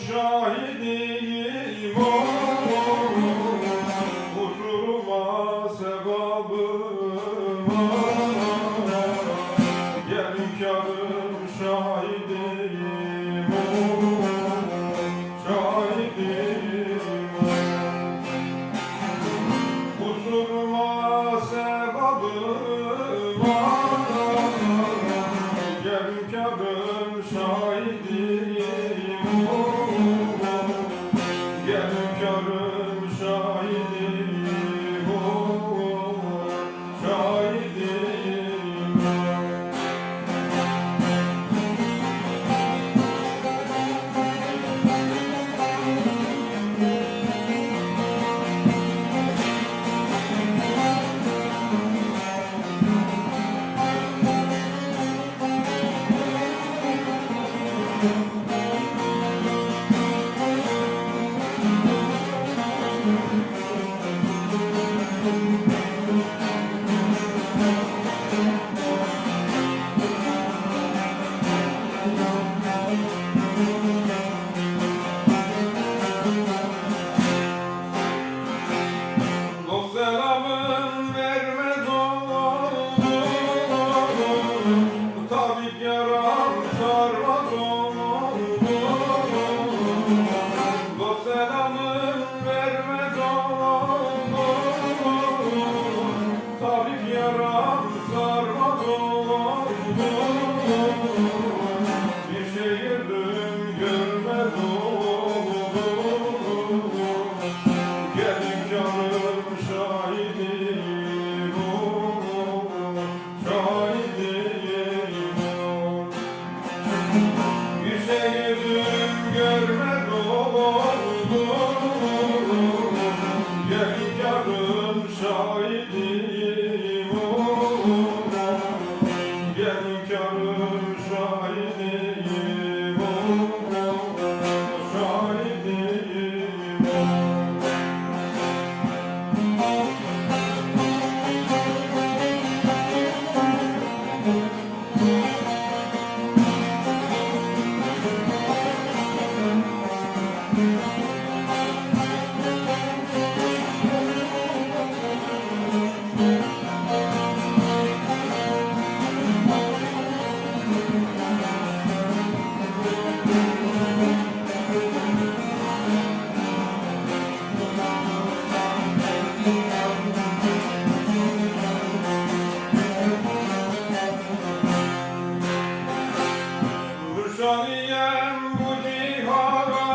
Şahidiyim huzuruma sevabıma, gel hünkârım şahidiyim şahidiyim huzuruma sevabıma, gel hünkârım şahidiyim. Gel hünkârım şahidiyim şahidiyim. Dost selamın vermez oldu, tabip yaram sarmaz oldu. Dost selamın vermez oldu, tabip yaram sarmaz oldu. Bir şey gözüm görmez oldu, gel hünkârım şahidiyim şahidiyim. Bir şey gözüm görmez oldu, gel hünkârım şahidiyim gel hünkârım şahidiyim şahidiyim. Nurşaniyem bu cihanda,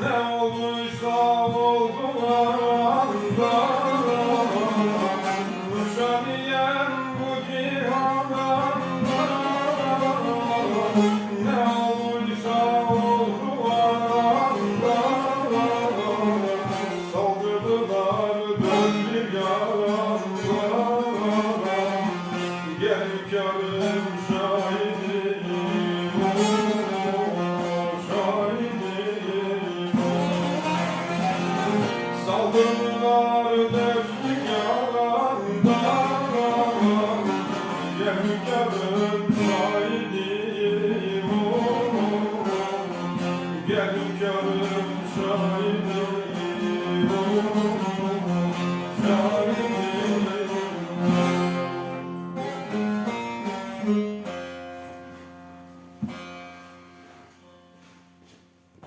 ne olduysa oldu aranda. Nurşaniyem bu cihanda, ne olduysa oldu aranda. Saldırdılar döndü yaranda, gel hünkârım şahidiyim şahidiyim. Saldırdılar döndü yaranda, gel hünkârım şahidiyim gel hünkârım şahidiyim